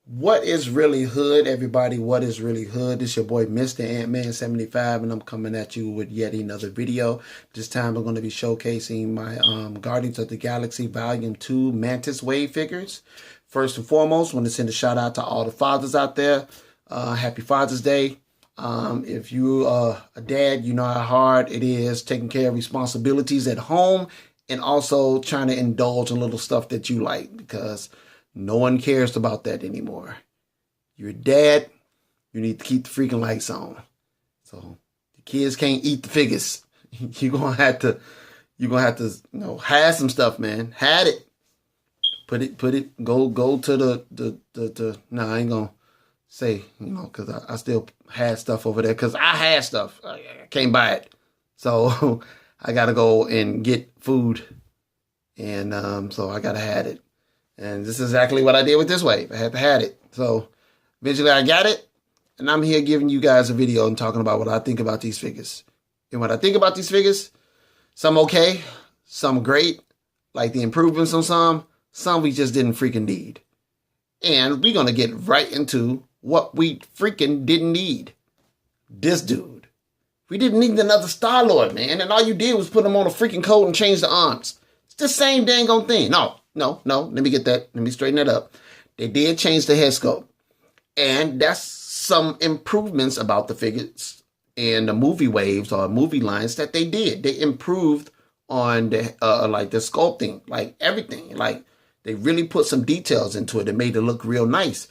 What is really hood, everybody? What is really hood? It's your boy Mr. Ant-Man 75, and I'm coming at you with yet another video. This time I'm going to be showcasing my Guardians of the Galaxy Volume 2 Mantis Wave figures. First and foremost, I want to send a shout out to all the fathers out there. Happy Father's Day. If you are a dad, you know how hard it is taking care of responsibilities at home and also trying to indulge in little stuff that you like, because no one cares about that anymore. You're a dad, you need to keep the freaking lights on. So the kids can't eat the figures. You're gonna have to, hide some stuff, man. Hide it. Put it, go to no, I ain't gonna say, because I still had stuff over there, because I had stuff. I can't buy it. So I gotta go and get food. And so I gotta have it. And this is exactly what I did with this wave. I had to have it. So eventually I got it. And I'm here giving you guys a video and talking about what I think about these figures. And what I think about these figures, some okay, some great, like the improvements on some we just didn't freaking need. And we're going to get right into what we freaking didn't need. This dude. We didn't need another Star-Lord, man. And all you did was put him on a freaking coat and change the arms. It's the same dang on thing. No. Let me get that. Let me straighten that up. They did change the head sculpt. And that's some improvements about the figures and the movie waves or movie lines that they did. They improved on the like the sculpting, like everything. Like they really put some details into it and made it look real nice.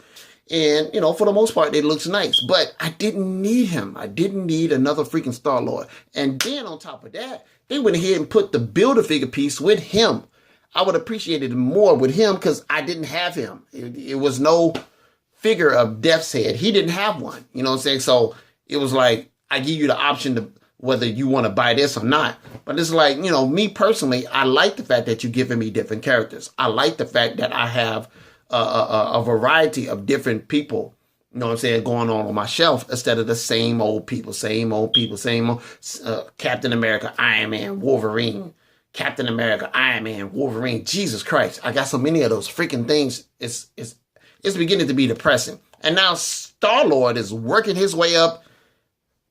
And, for the most part, it looks nice. But I didn't need him. I didn't need another freaking Star-Lord. And then on top of that, they went ahead and put the Build-A-Figure piece with him. I would appreciate it more with him because I didn't have him. It was no figure of Death's Head. He didn't have one. You know what I'm saying? So it was like, I give you the option to whether you want to buy this or not. But it's like, me personally, I like the fact that you're giving me different characters. I like the fact that I have a variety of different people, going on my shelf instead of the same old people, same old Captain America, Iron Man, Wolverine. Captain America, Iron Man, Wolverine. Jesus Christ. I got so many of those freaking things. It's beginning to be depressing. And now Star-Lord is working his way up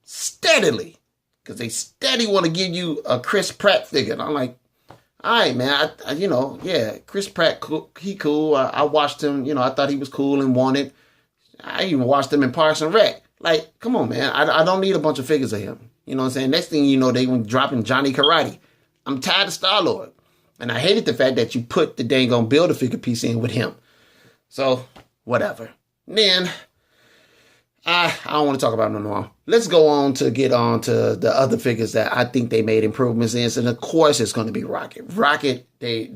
steadily, because they steady want to give you a Chris Pratt figure. And I'm like, all right, man. Chris Pratt, he cool. I watched him. I thought he was cool and wanted. I even watched him in Parks and Rec. Like, come on, man. I don't need a bunch of figures of him. You know what I'm saying? Next thing you know, they went dropping Johnny Karate. I'm tired of Star-Lord. And I hated the fact that you put the dang on Build-A-Figure piece in with him. So, whatever. Then, I don't want to talk about them no more. Let's go on to get on to the other figures that I think they made improvements in. And of course, it's going to be Rocket. Rocket, they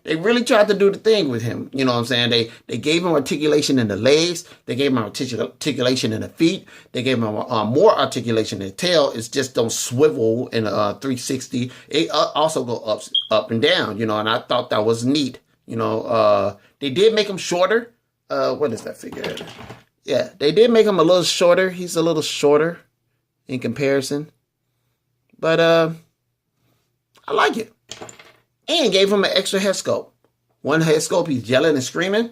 really tried to do the thing with him. You know what I'm saying? They gave him articulation in the legs. They gave him articulation in the feet. They gave him more articulation in the tail. It's just don't swivel in a 360. It also go up and down, and I thought that was neat. They did make him shorter. What is that figure? Yeah, they did make him a little shorter. He's a little shorter in comparison. But I like it. And gave him an extra head sculpt. One head sculpt, he's yelling and screaming.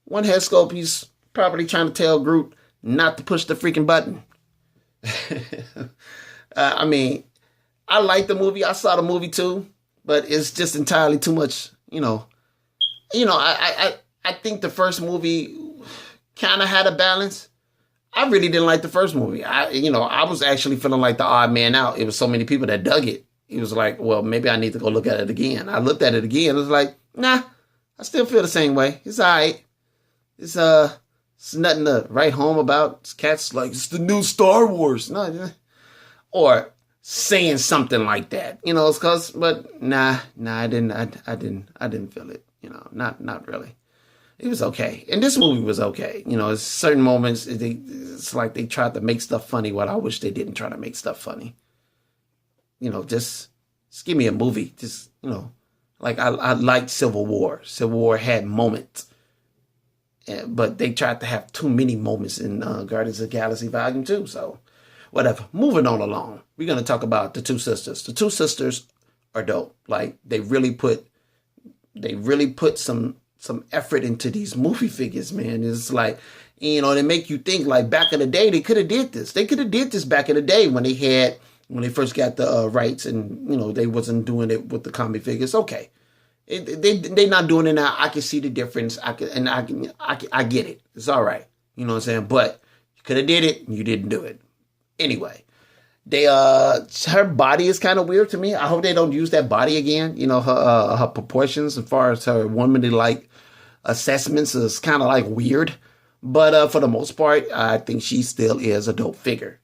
One head sculpt, he's probably trying to tell Groot not to push the freaking button. I like the movie. I saw the movie too. But it's just entirely too much, I think the first movie kind of had a balance. I really didn't like the first movie. I was actually feeling like the odd man out. It was so many people that dug it. It was like, well, maybe I need to go look at it again. I looked at it again. It was like, nah, I still feel the same way. It's all right. It's nothing to write home about. Cats like, it's the new Star Wars. No, or saying something like that. But nah, I didn't feel it. Not really. It was okay. And this movie was okay. Certain moments, it's like they tried to make stuff funny, what I wish they didn't try to make stuff funny. Just give me a movie. Just, like I liked Civil War. Civil War had moments. But they tried to have too many moments in Guardians of the Galaxy Volume 2. So, whatever. Moving on along. We're going to talk about the two sisters. The two sisters are dope. Like, they really put some some effort into these movie figures, man. It's like, you know, they make you think like back in the day they could have did this. They could have did this back in the day when they first got the rights, and you know they wasn't doing it with the comic figures. Okay, they not doing it now. I can see the difference. I get it. It's all right. You know what I'm saying? But you could have did it. And you didn't do it. Anyway, her body is kind of weird to me. I hope they don't use that body again. You know, her proportions as far as her womanly like assessments is kind of like weird. But for the most part, I think she still is a dope figure.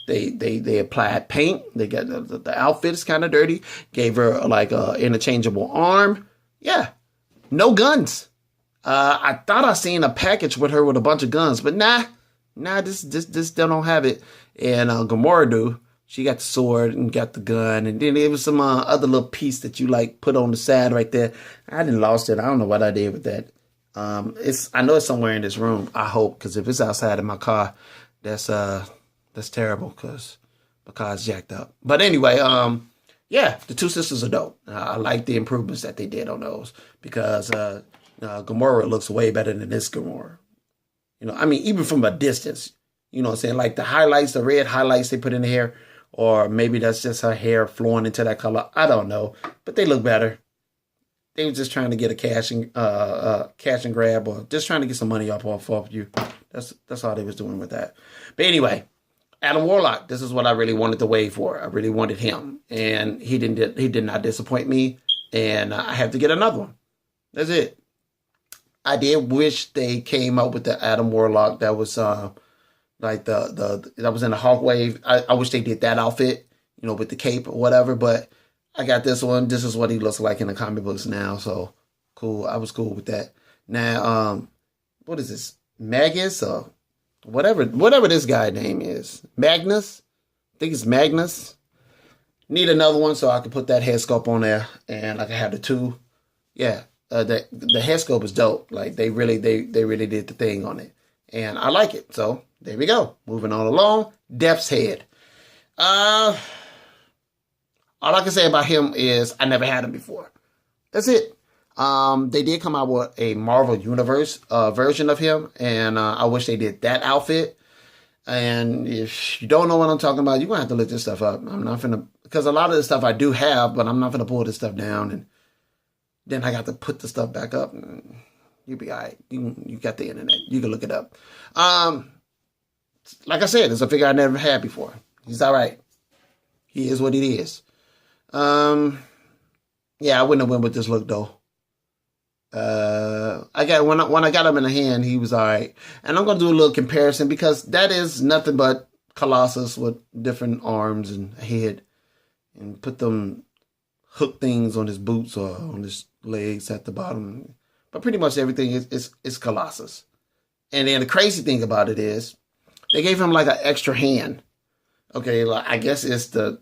They applied paint. They got the outfit is kind of dirty. Gave her like a interchangeable arm. Yeah, no guns. I thought I seen a package with her with a bunch of guns, but nah, this still don't have it. And Gamora do. She got the sword and got the gun, and then there was some other little piece that you like put on the side right there. I didn't lost it. I don't know what I did with that. I know it's somewhere in this room. I hope, because if it's outside of my car, that's terrible because my car's jacked up. But anyway, yeah, the two sisters are dope. I like the improvements that they did on those because Gamora looks way better than this Gamora. You know, I mean, even from a distance, you know what I'm saying? Like the highlights, the red highlights they put in the hair, or maybe that's just her hair flowing into that color. I don't know, but they look better. They were just trying to get a cash and grab, or just trying to get some money off of you. That's all they was doing with that. But anyway, Adam Warlock, this is what I really wanted to wait for. I really wanted him, and he did not disappoint me, and I have to get another one. That's it. I did wish they came up with the Adam Warlock that was like that was in the Hawk Wave. I wish they did that outfit, you know, with the cape or whatever, but I got this one. This is what he looks like in the comic books now. So cool. I was cool with that. Now, what is this? Magus or whatever this guy name is. Magnus? I think it's Magnus. Need another one so I can put that head sculpt on there and I can have the two. Yeah. The head sculpt is dope. Like they really did the thing on it. And I like it. So there we go. Moving on along. Death's head. All I can say about him is I never had him before. That's it. They did come out with a Marvel Universe version of him, and I wish they did that outfit. And if you don't know what I'm talking about, you're going to have to look this stuff up. I'm not going to, because a lot of the stuff I do have, but I'm not going to pull this stuff down, and then I got to put the stuff back up, and you'll be all right. You got the internet. You can look it up. Like I said, it's a figure I never had before. He's all right. He is what he is. Yeah, I wouldn't have went with this look though. When I got him in the hand, he was all right. And I'm gonna do a little comparison because that is nothing but Colossus with different arms and head, and put them hook things on his boots or on his legs at the bottom. But pretty much everything is Colossus. And then the crazy thing about it is they gave him like an extra hand. Okay, like I guess it's the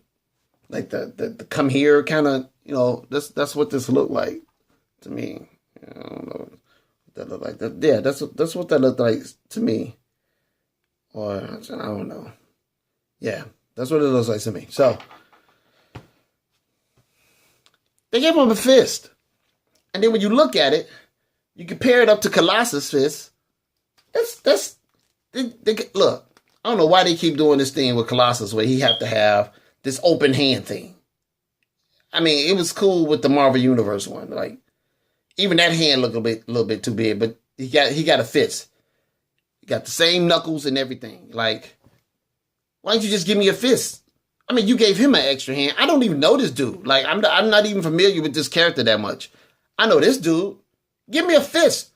come here kind of, you know, that's what this looked like to me. I don't know what that looked like. Yeah, that's what that looked like to me. Or I don't know. Yeah, that's what it looks like to me. So they gave him a fist, and then when you look at it, you compare it up to Colossus' fist. Look. I don't know why they keep doing this thing with Colossus where he have to have this open hand thing. I mean, it was cool with the Marvel Universe one. Like, even that hand looked a little bit too big, but he got a fist. He got the same knuckles and everything. Like, why don't you just give me a fist? I mean, you gave him an extra hand. I don't even know this dude. Like, I'm not even familiar with this character that much. I know this dude. Give me a fist.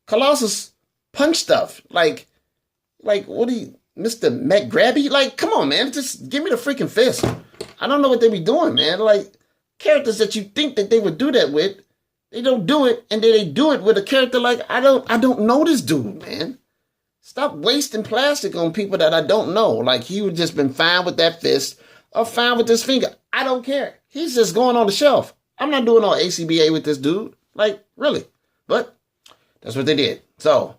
Colossus punch stuff. Like, what do you, Mr. McGrabby? Like, come on, man. Just give me the freaking fist. I don't know what they be doing, man. Like, characters that you think that they would do that with, they don't do it, and then they do it with a character like, I don't know this dude, man. Stop wasting plastic on people that I don't know. Like, he would just been fine with that fist or fine with this finger. I don't care. He's just going on the shelf. I'm not doing all ACBA with this dude. Like, really. But that's what they did. So,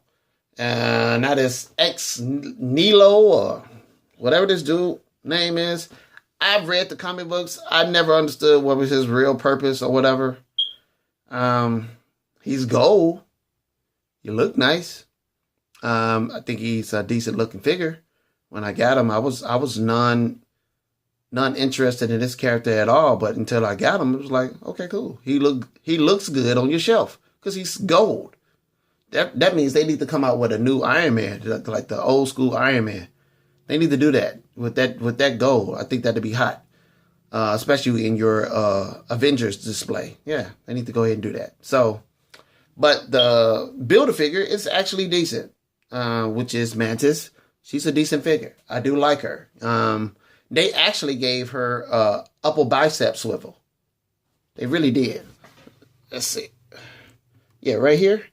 now this Nilo or whatever this dude name is, I've read the comic books. I never understood what was his real purpose or whatever. He's gold. You look nice. I think he's a decent looking figure. When I got him, I was none interested in this character at all. But until I got him, it was like, okay, cool. He looks good on your shelf because he's gold. That means they need to come out with a new Iron Man, like the old school Iron Man. They need to do that with that gold. I think that'd be hot, especially in your Avengers display. Yeah, they need to go ahead and do that. So, but the Build-A-Figure is actually decent, which is Mantis. She's a decent figure. I do like her. They actually gave her upper bicep swivel. They really did. Let's see. Yeah, right here.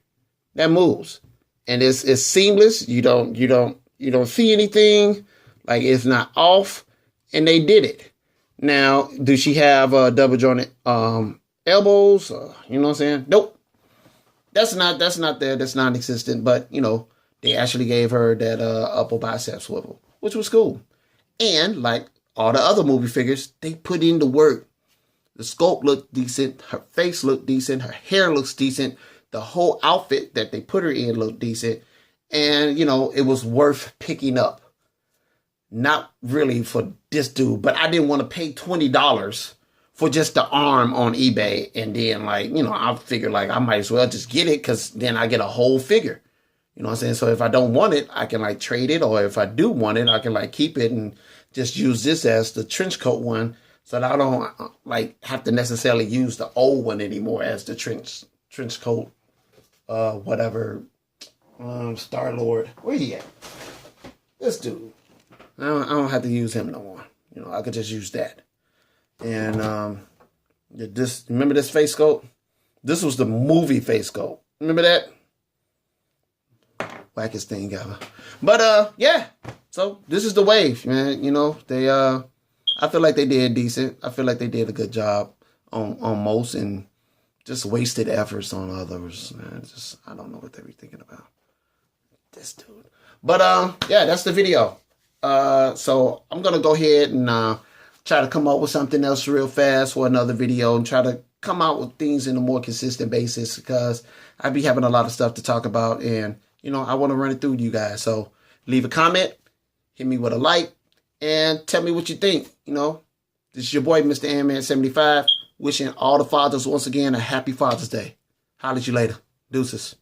That moves. And it's seamless. You don't see anything. Like, it's not off. And they did it. Now, does she have double jointed elbows? You know what I'm saying? Nope. That's not there. That's non-existent. But, you know, they actually gave her that upper bicep swivel, which was cool. And like all the other movie figures, they put in the work. The sculpt looked decent. Her face looked decent. Her hair looks decent. The whole outfit that they put her in looked decent. And, you know, it was worth picking up. Not really for this dude, but I didn't want to pay $20 for just the arm on eBay. And then, like, you know, I figured, like, I might as well just get it because then I get a whole figure. You know what I'm saying? So if I don't want it, I can, like, trade it. Or if I do want it, I can, like, keep it and just use this as the trench coat one so that I don't, like, have to necessarily use the old one anymore as the trench coat, whatever, Star-Lord. Where he at? This dude. I don't have to use him no more. You know, I could just use that. And remember this face sculpt? This was the movie face sculpt. Remember that? Wackest thing ever. But yeah. So this is the wave, man. You know, they I feel like they did decent. I feel like they did a good job on most and just wasted efforts on others. Man, I don't know what they were thinking about. This dude. But yeah, that's the video. So I'm gonna go ahead and try to come up with something else real fast for another video and try to come out with things in a more consistent basis because I be having a lot of stuff to talk about and, you know, I want to run it through you guys. So leave a comment, hit me with a like, and tell me what you think. You know, this is your boy, Mr. Ant-Man 75, wishing all the fathers once again a happy Father's Day. Holler at you later. Deuces.